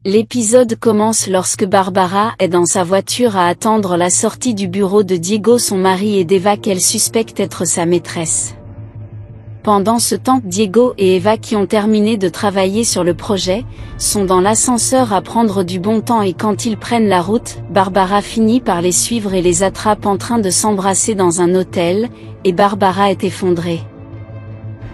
L'épisode commence lorsque Barbara est dans sa voiture à attendre la sortie du bureau de Diego, son mari, et d'Eva qu'elle suspecte être sa maîtresse. Pendant ce temps, Diego et Eva, qui ont terminé de travailler sur le projet, sont dans l'ascenseur à prendre du bon temps, et quand ils prennent la route, Barbara finit par les suivre et les attrape en train de s'embrasser dans un hôtel, et Barbara est effondrée.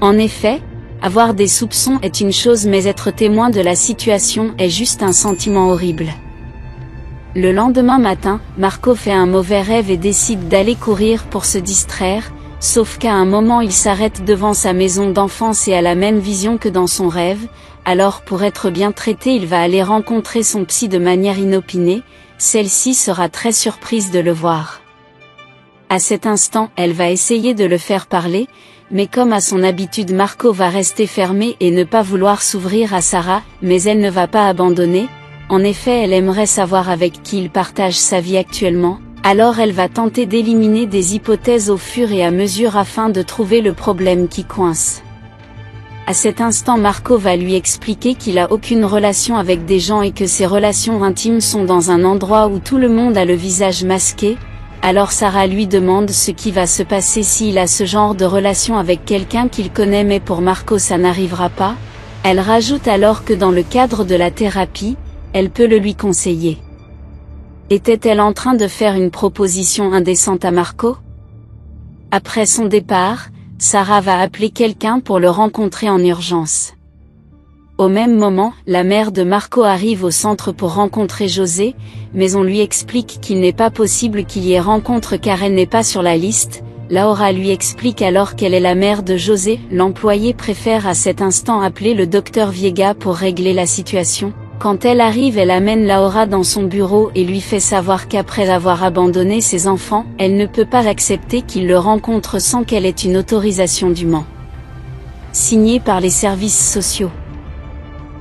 En effet, avoir des soupçons est une chose, mais être témoin de la situation est juste un sentiment horrible. Le lendemain matin, Marco fait un mauvais rêve et décide d'aller courir pour se distraire, sauf qu'à un moment il s'arrête devant sa maison d'enfance et a la même vision que dans son rêve. Alors, pour être bien traité, il va aller rencontrer son psy de manière inopinée. Celle-ci sera très surprise de le voir. À cet instant, elle va essayer de le faire parler, mais comme à son habitude, Marco va rester fermé et ne pas vouloir s'ouvrir à Sarah, mais elle ne va pas abandonner. En effet, elle aimerait savoir avec qui il partage sa vie actuellement, alors elle va tenter d'éliminer des hypothèses au fur et à mesure afin de trouver le problème qui coince. À cet instant, Marco va lui expliquer qu'il a aucune relation avec des gens et que ses relations intimes sont dans un endroit où tout le monde a le visage masqué. Alors Sarah lui demande ce qui va se passer s'il a ce genre de relation avec quelqu'un qu'il connaît, mais pour Marco ça n'arrivera pas. Elle rajoute alors que dans le cadre de la thérapie, elle peut le lui conseiller. Était-elle en train de faire une proposition indécente à Marco? Après son départ, Sarah va appeler quelqu'un pour le rencontrer en urgence. Au même moment, la mère de Marco arrive au centre pour rencontrer José, mais on lui explique qu'il n'est pas possible qu'il y ait rencontre car elle n'est pas sur la liste. Laura lui explique alors qu'elle est la mère de José. L'employé préfère à cet instant appeler le docteur Viega pour régler la situation. Quand elle arrive, elle amène Laura dans son bureau et lui fait savoir qu'après avoir abandonné ses enfants, elle ne peut pas accepter qu'il le rencontre sans qu'elle ait une autorisation du Mans. Signée par les services sociaux.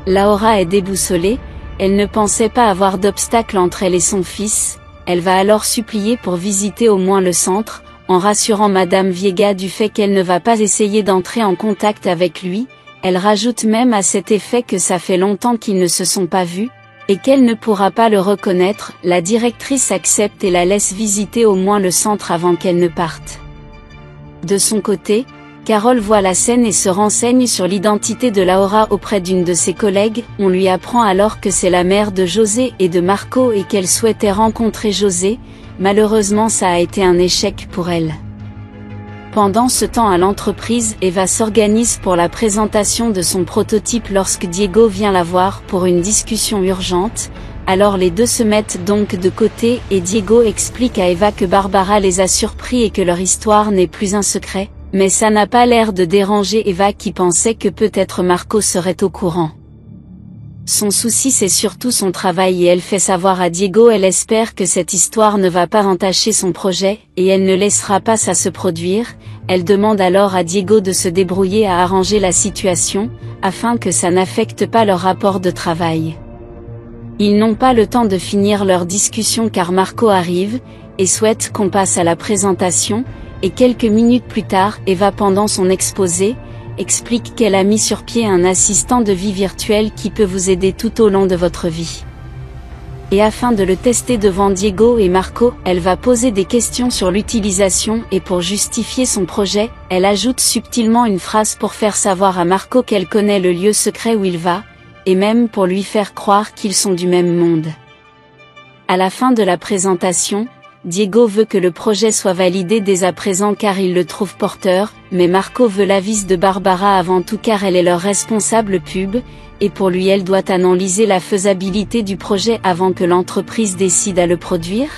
Laura est déboussolée, elle ne pensait pas avoir d'obstacle entre elle et son fils. Elle va alors supplier pour visiter au moins le centre, en rassurant Madame Viega du fait qu'elle ne va pas essayer d'entrer en contact avec lui. Elle rajoute même à cet effet que ça fait longtemps qu'ils ne se sont pas vus, et qu'elle ne pourra pas le reconnaître. La directrice accepte et la laisse visiter au moins le centre avant qu'elle ne parte. De son côté, Carole voit la scène et se renseigne sur l'identité de Laura auprès d'une de ses collègues. On lui apprend alors que c'est la mère de José et de Marco et qu'elle souhaitait rencontrer José. Malheureusement, ça a été un échec pour elle. Pendant ce temps à l'entreprise, Eva s'organise pour la présentation de son prototype lorsque Diego vient la voir pour une discussion urgente. Alors les deux se mettent donc de côté et Diego explique à Eva que Barbara les a surpris et que leur histoire n'est plus un secret. Mais ça n'a pas l'air de déranger Eva qui pensait que peut-être Marco serait au courant. Son souci c'est surtout son travail et elle fait savoir à Diego elle espère que cette histoire ne va pas entacher son projet, et elle ne laissera pas ça se produire. Elle demande alors à Diego de se débrouiller à arranger la situation, afin que ça n'affecte pas leur rapport de travail. Ils n'ont pas le temps de finir leur discussion car Marco arrive, et souhaite qu'on passe à la présentation. Et quelques minutes plus tard, Eva, pendant son exposé, explique qu'elle a mis sur pied un assistant de vie virtuel qui peut vous aider tout au long de votre vie. Et afin de le tester devant Diego et Marco, elle va poser des questions sur l'utilisation et pour justifier son projet, elle ajoute subtilement une phrase pour faire savoir à Marco qu'elle connaît le lieu secret où il va, et même pour lui faire croire qu'ils sont du même monde. À la fin de la présentation, Diego veut que le projet soit validé dès à présent car il le trouve porteur, mais Marco veut l'avis de Barbara avant tout car elle est leur responsable pub, et pour lui elle doit analyser la faisabilité du projet avant que l'entreprise décide à le produire.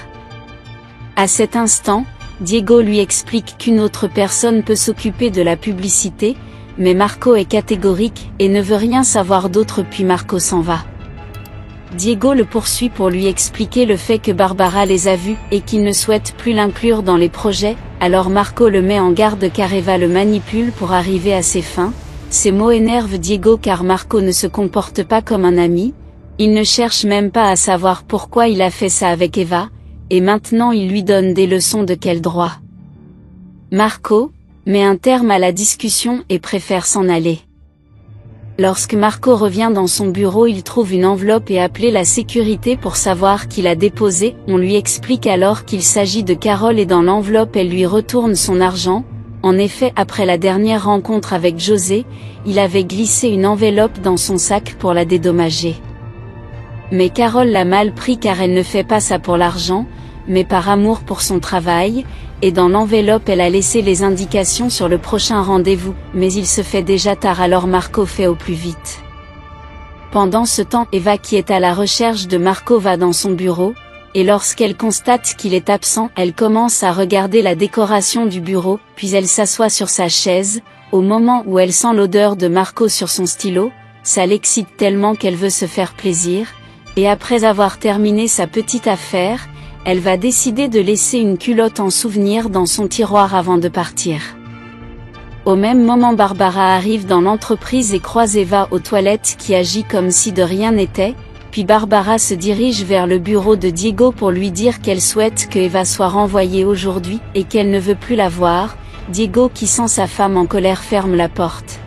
À cet instant, Diego lui explique qu'une autre personne peut s'occuper de la publicité, mais Marco est catégorique et ne veut rien savoir d'autre puis Marco s'en va. Diego le poursuit pour lui expliquer le fait que Barbara les a vus et qu'il ne souhaite plus l'inclure dans les projets, alors Marco le met en garde car Eva le manipule pour arriver à ses fins. Ces mots énervent Diego car Marco ne se comporte pas comme un ami, il ne cherche même pas à savoir pourquoi il a fait ça avec Eva, et maintenant il lui donne des leçons de quel droit. Marco met un terme à la discussion et préfère s'en aller. Lorsque Marco revient dans son bureau, il trouve une enveloppe et appelle la sécurité pour savoir qui l'a déposée. On lui explique alors qu'il s'agit de Carole et dans l'enveloppe elle lui retourne son argent. En effet, après la dernière rencontre avec José, il avait glissé une enveloppe dans son sac pour la dédommager. Mais Carole l'a mal pris car elle ne fait pas ça pour l'argent, mais par amour pour son travail, et dans l'enveloppe elle a laissé les indications sur le prochain rendez-vous, mais il se fait déjà tard alors Marco fait au plus vite. Pendant ce temps, Eva qui est à la recherche de Marco va dans son bureau, et lorsqu'elle constate qu'il est absent, elle commence à regarder la décoration du bureau, puis elle s'assoit sur sa chaise. Au moment où elle sent l'odeur de Marco sur son stylo, ça l'excite tellement qu'elle veut se faire plaisir, et après avoir terminé sa petite affaire, elle va décider de laisser une culotte en souvenir dans son tiroir avant de partir. Au même moment, Barbara arrive dans l'entreprise et croise Eva aux toilettes qui agit comme si de rien n'était, puis Barbara se dirige vers le bureau de Diego pour lui dire qu'elle souhaite que Eva soit renvoyée aujourd'hui et qu'elle ne veut plus la voir. Diego qui sent sa femme en colère ferme la porte.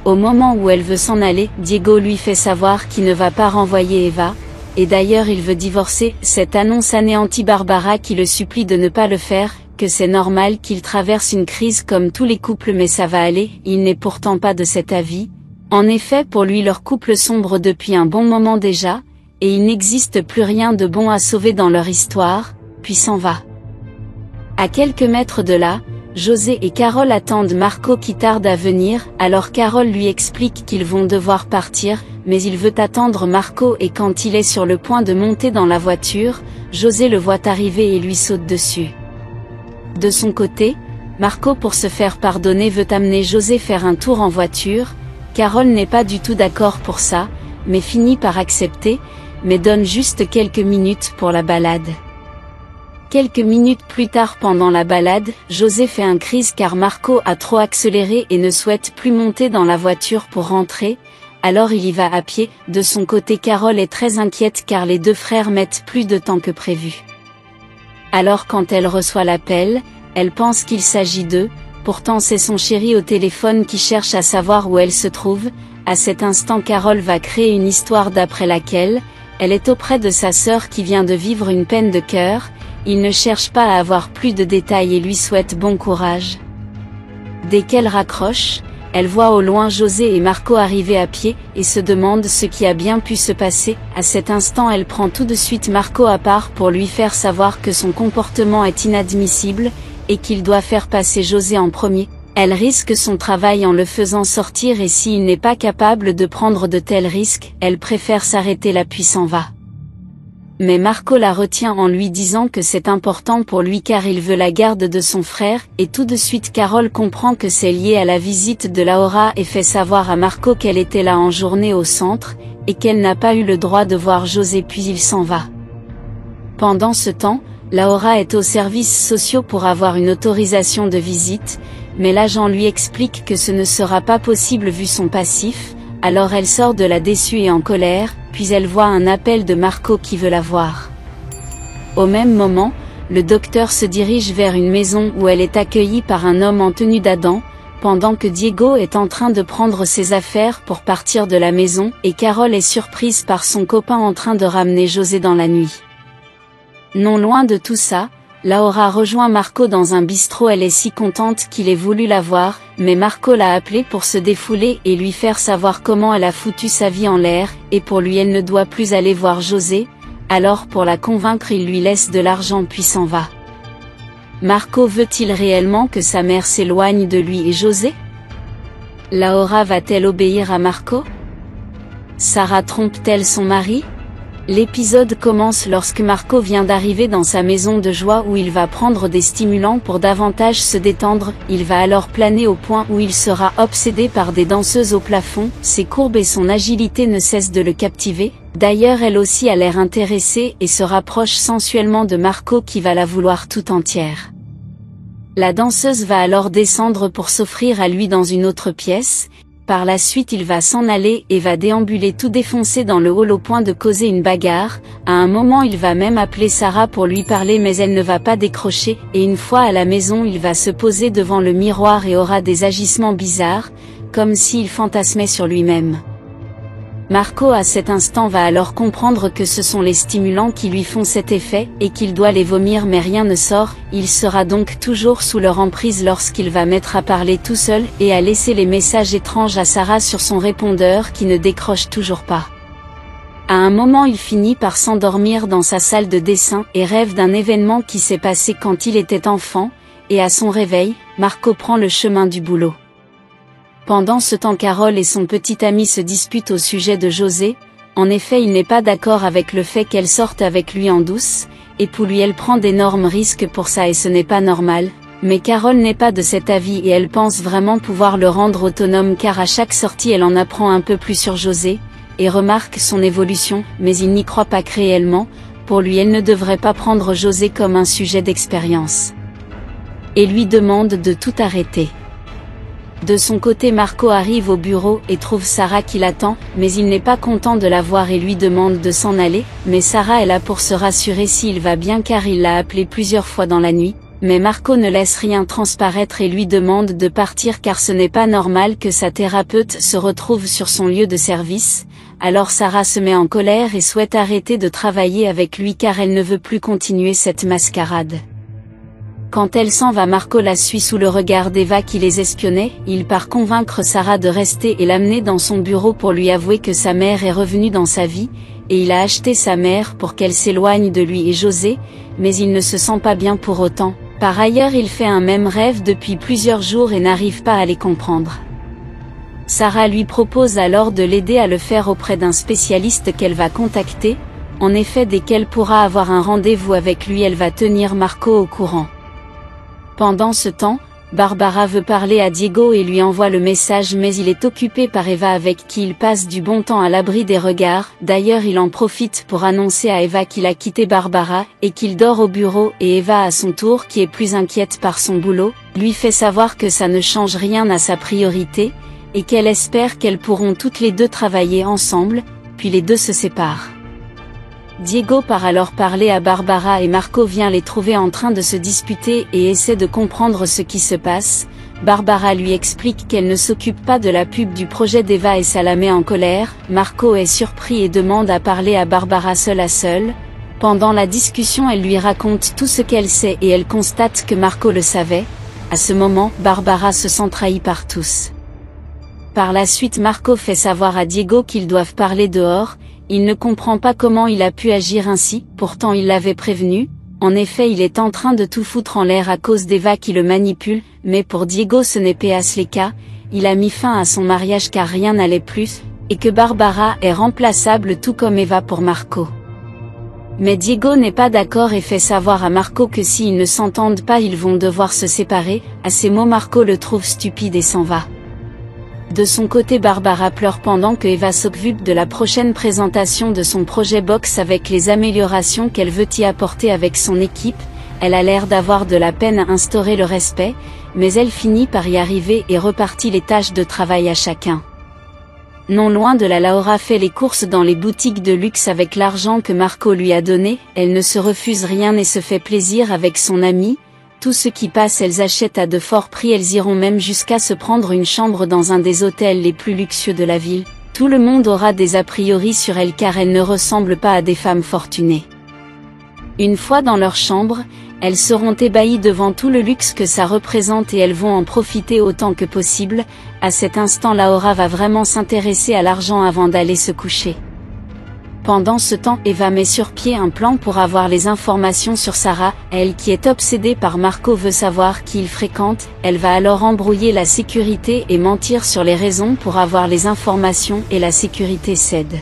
Au moment où elle veut s'en aller, Diego lui fait savoir qu'il ne va pas renvoyer Eva, et d'ailleurs il veut divorcer. Cette annonce anéantit Barbara qui le supplie de ne pas le faire, que c'est normal qu'il traverse une crise comme tous les couples mais ça va aller, il n'est pourtant pas de cet avis. En effet pour lui leur couple sombre depuis un bon moment déjà, et il n'existe plus rien de bon à sauver dans leur histoire, puis s'en va. À quelques mètres de là, José et Carole attendent Marco qui tarde à venir, alors Carole lui explique qu'ils vont devoir partir, mais il veut attendre Marco et quand il est sur le point de monter dans la voiture, José le voit arriver et lui saute dessus. De son côté, Marco pour se faire pardonner veut amener José faire un tour en voiture. Carole n'est pas du tout d'accord pour ça, mais finit par accepter, mais donne juste quelques minutes pour la balade. Quelques minutes plus tard pendant la balade, José fait un crise car Marco a trop accéléré et ne souhaite plus monter dans la voiture pour rentrer, alors il y va à pied. De son côté Carole est très inquiète car les deux frères mettent plus de temps que prévu. Alors quand elle reçoit l'appel, elle pense qu'il s'agit d'eux, pourtant c'est son chéri au téléphone qui cherche à savoir où elle se trouve. À cet instant Carole va créer une histoire d'après laquelle, elle est auprès de sa sœur qui vient de vivre une peine de cœur. Il ne cherche pas à avoir plus de détails et lui souhaite bon courage. Dès qu'elle raccroche, elle voit au loin José et Marco arriver à pied, et se demande ce qui a bien pu se passer. À cet instant elle prend tout de suite Marco à part pour lui faire savoir que son comportement est inadmissible, et qu'il doit faire passer José en premier. Elle risque son travail en le faisant sortir et s'il n'est pas capable de prendre de tels risques, elle préfère s'arrêter là puis s'en va. Mais Marco la retient en lui disant que c'est important pour lui car il veut la garde de son frère, et tout de suite Carole comprend que c'est lié à la visite de Laura et fait savoir à Marco qu'elle était là en journée au centre, et qu'elle n'a pas eu le droit de voir José puis il s'en va. Pendant ce temps, Laura est aux services sociaux pour avoir une autorisation de visite, mais l'agent lui explique que ce ne sera pas possible vu son passif. Alors elle sort de là déçue et en colère, puis elle voit un appel de Marco qui veut la voir. Au même moment, le docteur se dirige vers une maison où elle est accueillie par un homme en tenue d'Adam, pendant que Diego est en train de prendre ses affaires pour partir de la maison, et Carole est surprise par son copain en train de ramener José dans la nuit. Non loin de tout ça, Laura rejoint Marco dans un bistrot. Elle est si contente qu'il ait voulu la voir, mais Marco l'a appelée pour se défouler et lui faire savoir comment elle a foutu sa vie en l'air, et pour lui elle ne doit plus aller voir José. Alors pour la convaincre il lui laisse de l'argent puis s'en va. Marco veut-il réellement que sa mère s'éloigne de lui et José? Laura va-t-elle obéir à Marco? Sarah trompe-t-elle son mari? L'épisode commence lorsque Marco vient d'arriver dans sa maison de joie où il va prendre des stimulants pour davantage se détendre. Il va alors planer au point où il sera obsédé par des danseuses au plafond. Ses courbes et son agilité ne cessent de le captiver. D'ailleurs elle aussi a l'air intéressée et se rapproche sensuellement de Marco qui va la vouloir tout entière. La danseuse va alors descendre pour s'offrir à lui dans une autre pièce. Par la suite il va s'en aller et va déambuler tout défoncé dans le hall au point de causer une bagarre. À un moment il va même appeler Sarah pour lui parler mais elle ne va pas décrocher, et une fois à la maison il va se poser devant le miroir et aura des agissements bizarres, comme s'il fantasmait sur lui-même. Marco à cet instant va alors comprendre que ce sont les stimulants qui lui font cet effet, et qu'il doit les vomir mais rien ne sort, il sera donc toujours sous leur emprise lorsqu'il va mettre à parler tout seul, et à laisser les messages étranges à Sarah sur son répondeur qui ne décroche toujours pas. À un moment il finit par s'endormir dans sa salle de dessin, et rêve d'un événement qui s'est passé quand il était enfant, et à son réveil, Marco prend le chemin du boulot. Pendant ce temps Carole et son petit ami se disputent au sujet de José, en effet il n'est pas d'accord avec le fait qu'elle sorte avec lui en douce, et pour lui elle prend d'énormes risques pour ça et ce n'est pas normal, mais Carole n'est pas de cet avis et elle pense vraiment pouvoir le rendre autonome car à chaque sortie elle en apprend un peu plus sur José, et remarque son évolution, mais il n'y croit pas réellement, pour lui elle ne devrait pas prendre José comme un sujet d'expérience. Et lui demande de tout arrêter. De son côté Marco arrive au bureau et trouve Sarah qui l'attend, mais il n'est pas content de la voir et lui demande de s'en aller, mais Sarah est là pour se rassurer s'il va bien car il l'a appelé plusieurs fois dans la nuit, mais Marco ne laisse rien transparaître et lui demande de partir car ce n'est pas normal que sa thérapeute se retrouve sur son lieu de service, alors Sarah se met en colère et souhaite arrêter de travailler avec lui car elle ne veut plus continuer cette mascarade. Quand elle s'en va Marco la suit sous le regard d'Eva qui les espionnait, il part convaincre Sarah de rester et l'amener dans son bureau pour lui avouer que sa mère est revenue dans sa vie, et il a acheté sa mère pour qu'elle s'éloigne de lui et José, mais il ne se sent pas bien pour autant. Par ailleurs il fait un même rêve depuis plusieurs jours et n'arrive pas à les comprendre. Sarah lui propose alors de l'aider à le faire auprès d'un spécialiste qu'elle va contacter, en effet dès qu'elle pourra avoir un rendez-vous avec lui elle va tenir Marco au courant. Pendant ce temps, Barbara veut parler à Diego et lui envoie le message mais il est occupé par Eva avec qui il passe du bon temps à l'abri des regards, d'ailleurs il en profite pour annoncer à Eva qu'il a quitté Barbara, et qu'il dort au bureau et Eva à son tour qui est plus inquiète par son boulot, lui fait savoir que ça ne change rien à sa priorité, et qu'elle espère qu'elles pourront toutes les deux travailler ensemble, puis les deux se séparent. Diego part alors parler à Barbara et Marco vient les trouver en train de se disputer et essaie de comprendre ce qui se passe. Barbara lui explique qu'elle ne s'occupe pas de la pub du projet d'Eva et ça la met en colère. Marco est surpris et demande à parler à Barbara seule à seule. Pendant la discussion elle lui raconte tout ce qu'elle sait et elle constate que Marco le savait. À ce moment, Barbara se sent trahie par tous. Par la suite Marco fait savoir à Diego qu'ils doivent parler dehors. Il ne comprend pas comment il a pu agir ainsi, pourtant il l'avait prévenu, en effet il est en train de tout foutre en l'air à cause d'Eva qui le manipule, mais pour Diego ce n'est pas le cas, il a mis fin à son mariage car rien n'allait plus, et que Barbara est remplaçable tout comme Eva pour Marco. Mais Diego n'est pas d'accord et fait savoir à Marco que s'ils ne s'entendent pas ils vont devoir se séparer, à ces mots Marco le trouve stupide et s'en va. De son côté Barbara pleure pendant que Eva s'occupe de la prochaine présentation de son projet box avec les améliorations qu'elle veut y apporter avec son équipe, elle a l'air d'avoir de la peine à instaurer le respect, mais elle finit par y arriver et repartit les tâches de travail à chacun. Non loin de là Laura fait les courses dans les boutiques de luxe avec l'argent que Marco lui a donné, elle ne se refuse rien et se fait plaisir avec son amie. Tout ce qui passe elles achètent à de forts prix, elles iront même jusqu'à se prendre une chambre dans un des hôtels les plus luxueux de la ville. Tout le monde aura des a priori sur elles car elles ne ressemblent pas à des femmes fortunées. Une fois dans leur chambre, elles seront ébahies devant tout le luxe que ça représente et elles vont en profiter autant que possible. À cet instant Laura va vraiment s'intéresser à l'argent avant d'aller se coucher. Pendant ce temps, Eva met sur pied un plan pour avoir les informations sur Sarah, elle qui est obsédée par Marco veut savoir qui il fréquente, elle va alors embrouiller la sécurité et mentir sur les raisons pour avoir les informations et la sécurité cède.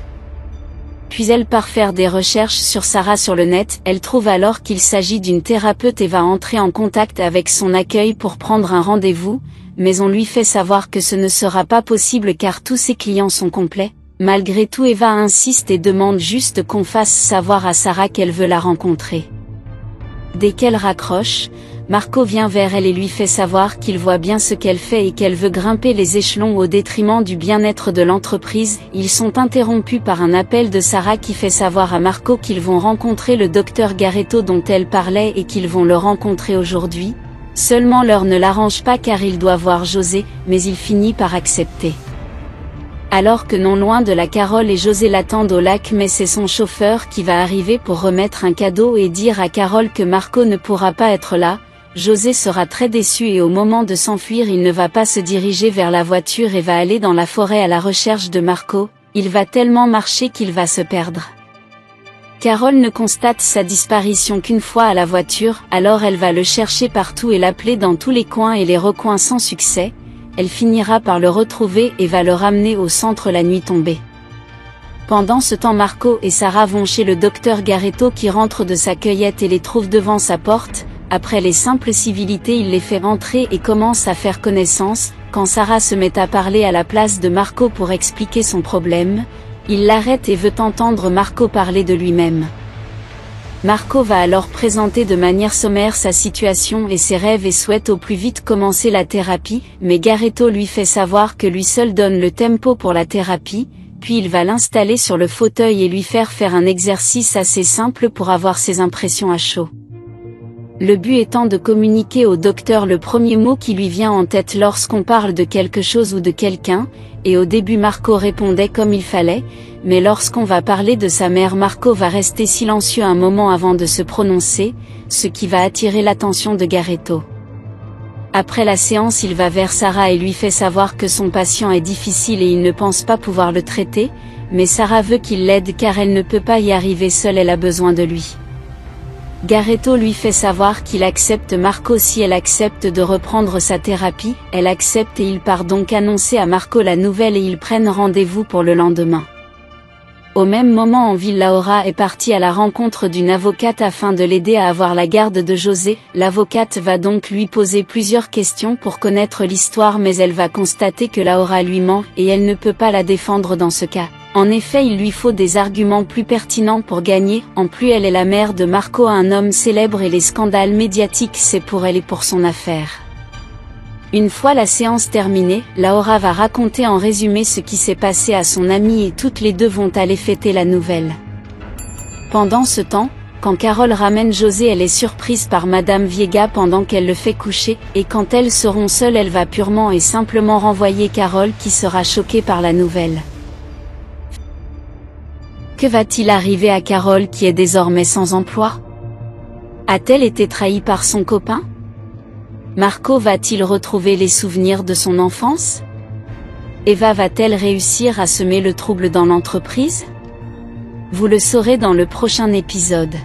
Puis elle part faire des recherches sur Sarah sur le net, elle trouve alors qu'il s'agit d'une thérapeute et va entrer en contact avec son accueil pour prendre un rendez-vous, mais on lui fait savoir que ce ne sera pas possible car tous ses clients sont complets. Malgré tout Eva insiste et demande juste qu'on fasse savoir à Sarah qu'elle veut la rencontrer. Dès qu'elle raccroche, Marco vient vers elle et lui fait savoir qu'il voit bien ce qu'elle fait et qu'elle veut grimper les échelons au détriment du bien-être de l'entreprise. Ils sont interrompus par un appel de Sarah qui fait savoir à Marco qu'ils vont rencontrer le docteur Garetto dont elle parlait et qu'ils vont le rencontrer aujourd'hui. Seulement l'heure ne l'arrange pas car il doit voir José, mais il finit par accepter. Alors que non loin de là Carole et José l'attendent au lac, mais c'est son chauffeur qui va arriver pour remettre un cadeau et dire à Carole que Marco ne pourra pas être là. José sera très déçu et au moment de s'enfuir il ne va pas se diriger vers la voiture et va aller dans la forêt à la recherche de Marco, il va tellement marcher qu'il va se perdre. Carole ne constate sa disparition qu'une fois à la voiture, alors elle va le chercher partout et l'appeler dans tous les coins et les recoins sans succès. Elle finira par le retrouver et va le ramener au centre la nuit tombée. Pendant ce temps Marco et Sarah vont chez le docteur Garetto qui rentre de sa cueillette et les trouve devant sa porte. Après les simples civilités il les fait entrer et commence à faire connaissance. Quand Sarah se met à parler à la place de Marco pour expliquer son problème, il l'arrête et veut entendre Marco parler de lui-même. Marco va alors présenter de manière sommaire sa situation et ses rêves et souhaite au plus vite commencer la thérapie, mais Garetto lui fait savoir que lui seul donne le tempo pour la thérapie, puis il va l'installer sur le fauteuil et lui faire un exercice assez simple pour avoir ses impressions à chaud. Le but étant de communiquer au docteur le premier mot qui lui vient en tête lorsqu'on parle de quelque chose ou de quelqu'un, et au début Marco répondait comme il fallait, mais lorsqu'on va parler de sa mère Marco va rester silencieux un moment avant de se prononcer, ce qui va attirer l'attention de Garetto. Après la séance il va vers Sarah et lui fait savoir que son patient est difficile et il ne pense pas pouvoir le traiter, mais Sarah veut qu'il l'aide car elle ne peut pas y arriver seule, elle a besoin de lui. Garetto lui fait savoir qu'il accepte Marco si elle accepte de reprendre sa thérapie, elle accepte et il part donc annoncer à Marco la nouvelle et ils prennent rendez-vous pour le lendemain. Au même moment en ville Laura est partie à la rencontre d'une avocate afin de l'aider à avoir la garde de José, l'avocate va donc lui poser plusieurs questions pour connaître l'histoire mais elle va constater que Laura lui ment et elle ne peut pas la défendre dans ce cas. En effet il lui faut des arguments plus pertinents pour gagner, en plus elle est la mère de Marco, un homme célèbre et les scandales médiatiques c'est pour elle et pour son affaire. Une fois la séance terminée, Laura va raconter en résumé ce qui s'est passé à son amie et toutes les deux vont aller fêter la nouvelle. Pendant ce temps, quand Carole ramène José elle est surprise par Madame Viega pendant qu'elle le fait coucher, et quand elles seront seules elle va purement et simplement renvoyer Carole qui sera choquée par la nouvelle. Que va-t-il arriver à Carole qui est désormais sans emploi? A-t-elle été trahie par son copain? Marco va-t-il retrouver les souvenirs de son enfance? Eva va-t-elle réussir à semer le trouble dans l'entreprise? Vous le saurez dans le prochain épisode.